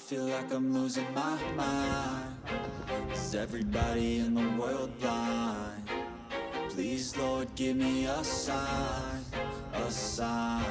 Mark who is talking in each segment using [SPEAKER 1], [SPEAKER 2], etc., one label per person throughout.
[SPEAKER 1] feel like I'm losing my mind. Is everybody in the world blind? Please, Lord, give me a sign, a sign.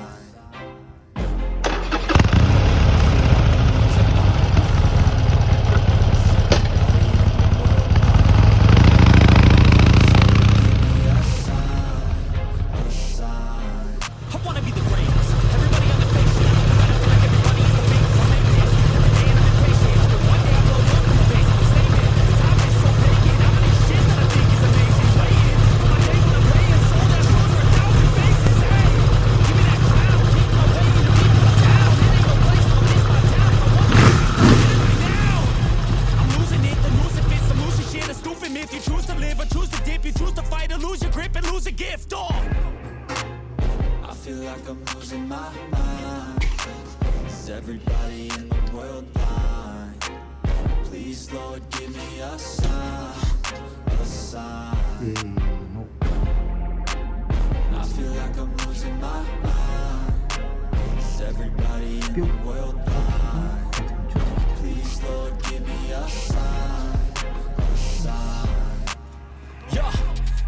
[SPEAKER 1] Everybody in the world blind? Please, Lord, give me a sign, a sign. I feel like I'm losing my mind. Is everybody in the world blind? Please, Lord, give me a sign, a sign.
[SPEAKER 2] Yeah.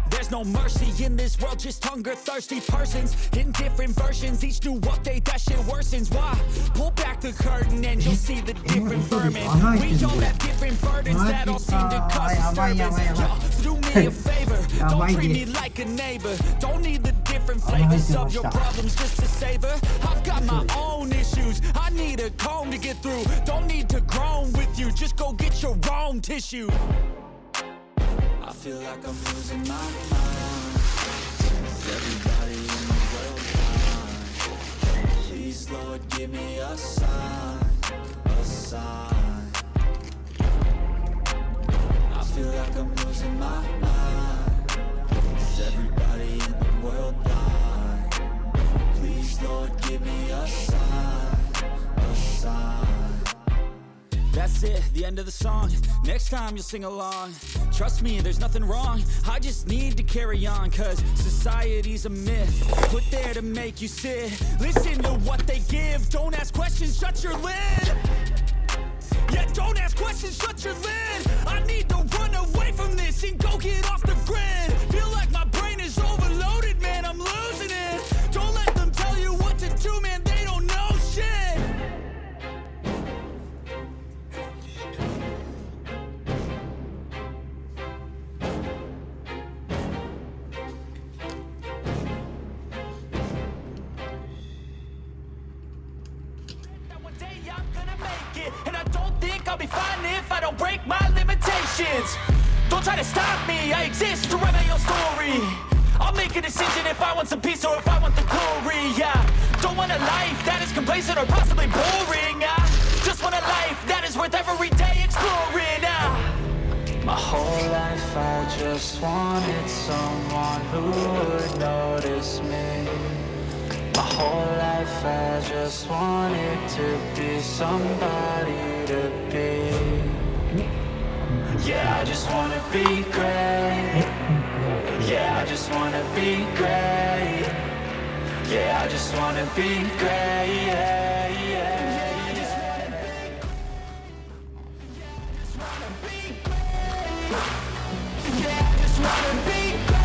[SPEAKER 2] There's no mercy in this world, just hunger-thirsty persons in different versions, each new update, that shit worsens. Why? Pull back the curtain and you'll see the different vermin. We all have different burdens that all seem to cause disturbance. Y'all, do me a favor, don't treat me like a neighbor. Don't need the different flavors of your problems just to savor. I've got my own issues, I need a comb to get through. Don't need to groan with you, just go get your own tissue.
[SPEAKER 1] I feel like I'm losing my mind. Is everybody in the world blind? Please, Lord, give me a sign, a sign. I feel like I'm losing my mind. Is everybody in the world blind? Please, Lord, give me a sign, a sign.
[SPEAKER 2] That's it, the end of the song. Next time you'll sing along. Trust me, there's nothing wrong. I just need to carry on, cause society's a myth put there to make you sit. Listen to what they give. Don't ask questions, shut your lid. Yeah, don't ask questions, shut your lid. I need to run away from this and go get off the grid. Feel like my brain is overloaded, man, I'm losing it. Don't let them tell you what to do, man, they don't know shit. And I don't think I'll be fine if I don't break my limitations. Don't try to stop me, I exist to write my own story. I'll make a decision if I want some peace or if I want the glory. Yeah, don't want a life that is complacent or possibly boring. I just want a life that is worth every day exploring.
[SPEAKER 1] My whole life I just wanted someone who would notice me. My whole life I just wanted to be somebody to be. Yeah, I just wanna be great. Yeah, I just wanna be great. Yeah, I just wanna be great. Yeah, yeah. I just wanna be great. Yeah, I just wanna be great.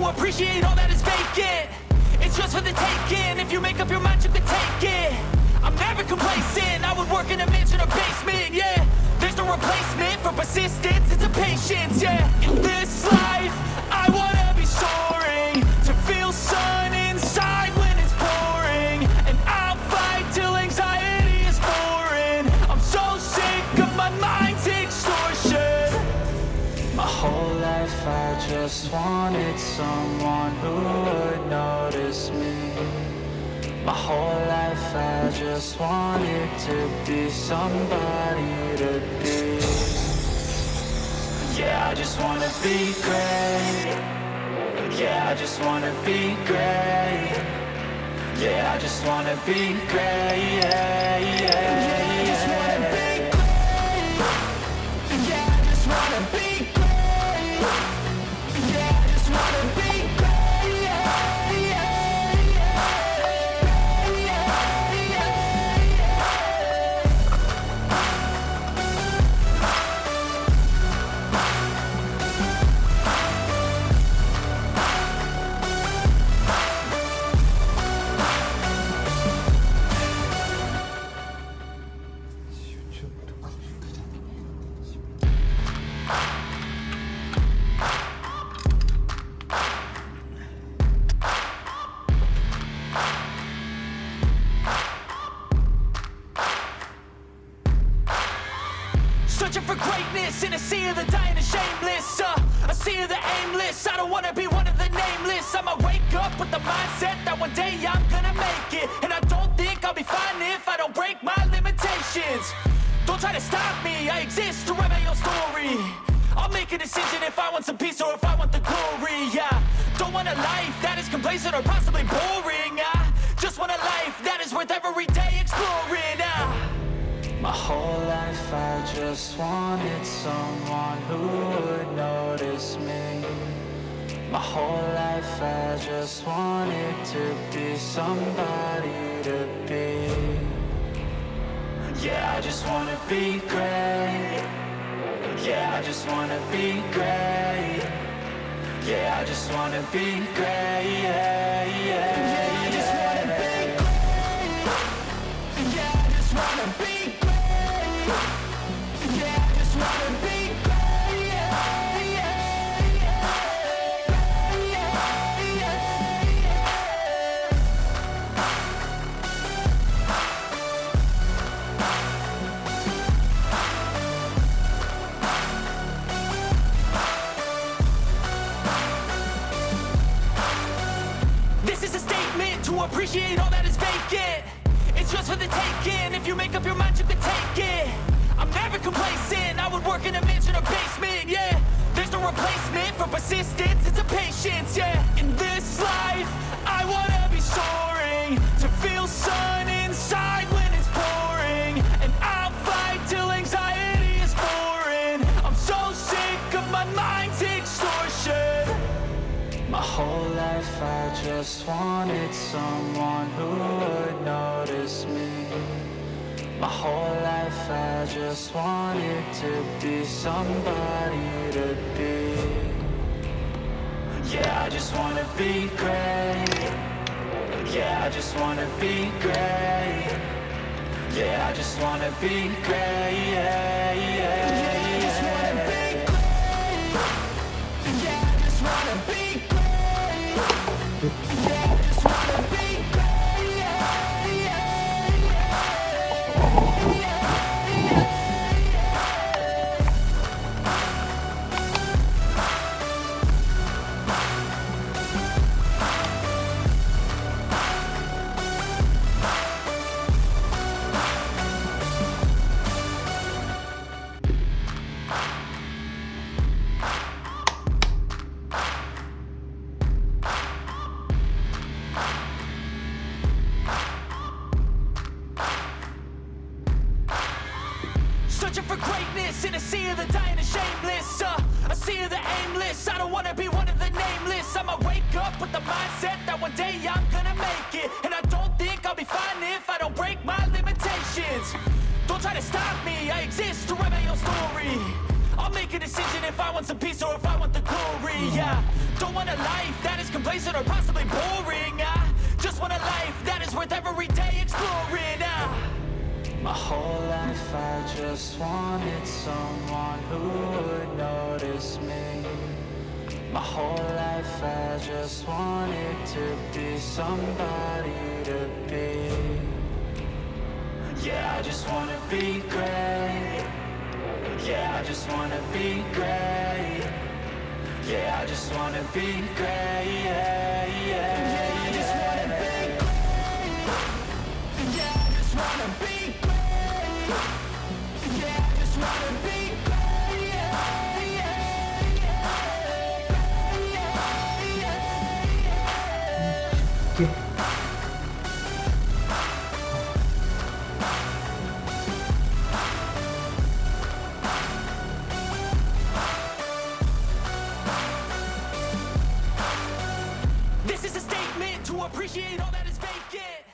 [SPEAKER 2] Appreciate all that is vacant. It's just for the taking. If you make up your mind, you can take it. I'm never complacent. I would work in a mansion or basement. Yeah, there's no replacement for persistence. It's a patience. Yeah, in this life, I wanna be soaring to feel sun inside when it's pouring, and I'll fight till anxiety is foreign. I'm so sick of my mind's extortion.
[SPEAKER 1] My whole life I just wanted someone who would notice me. My whole life I just wanted to be somebody to be. Yeah, I just wanna be great. Yeah, Yeah, I just wanna be great. Yeah, I just wanna be great. Yeah, yeah, I just wanna be great. Yeah, I just wanna be great. Yeah, I just wanna be great. Yeah, yeah,
[SPEAKER 2] Searching for greatness in a sea of the dying and shameless, a sea of the aimless. I don't wanna be one of the nameless. I'ma wake up with the mindset that one day I'm gonna make it. And I don't think I'll be fine if I don't break my limitations. Don't try to stop me, I exist to write my own story. I'll make a decision if I want some peace or if I want the glory. Yeah, don't want a life that is complacent or possibly boring. I just want a life that is worth every day exploring.
[SPEAKER 1] My whole life I just wanted someone who would notice me. My whole life I just wanted to be somebody to be. Yeah, I just wanna be great. Yeah, I just wanna be great. Yeah, I just wanna be great. Yeah, yeah, I just wanna be great. Yeah, I just wanna be great. Yeah, I just wanna be great. Yeah, yeah,
[SPEAKER 2] This is a statement to appreciate all that is vacant. It's just for the taking. If you make up your mind, you can take it. I'm never complacent. I would work in a mansion or basement, yeah. There's no replacement for persistence, it's a patience, yeah. In this life, I wanna be soaring, to feel sun inside when it's pouring. And I'll fight till anxiety is foreign. I'm so sick of my mind's extortion.
[SPEAKER 1] My whole life I just wanted someone who would notice me. My whole life I just wanted to be somebody to be. Yeah, I just wanna be great. Yeah, I just wanna be great. Yeah, I just wanna be great. Yeah, yeah, I just wanna be great. Yeah, I just wanna be great. Yeah, I just wanna be great.
[SPEAKER 2] Searching for greatness in a sea of the dying and shameless, a sea of the aimless. I don't wanna be one of the nameless. I'ma wake up with the mindset that one day I'm gonna make it. And I don't think I'll be fine if I don't break my limitations. Don't try to stop me, I exist to write my own story. I'll make a decision if I want some peace or if I want the glory. Yeah, don't want a life that is complacent or possibly boring. I just want a life that is worth every day exploring.
[SPEAKER 1] My whole life I just wanted someone who would notice me. My whole life I just wanted to be somebody to be. Yeah, I just wanna be great. Yeah, I just wanna be great. Yeah, I just wanna be great. Yeah, yeah, I just wanna be great. Yeah, I just wanna be great. Yeah, I just wanna be great. Yeah, yeah, yeah, yeah, yeah.
[SPEAKER 2] to appreciate all that is vacant.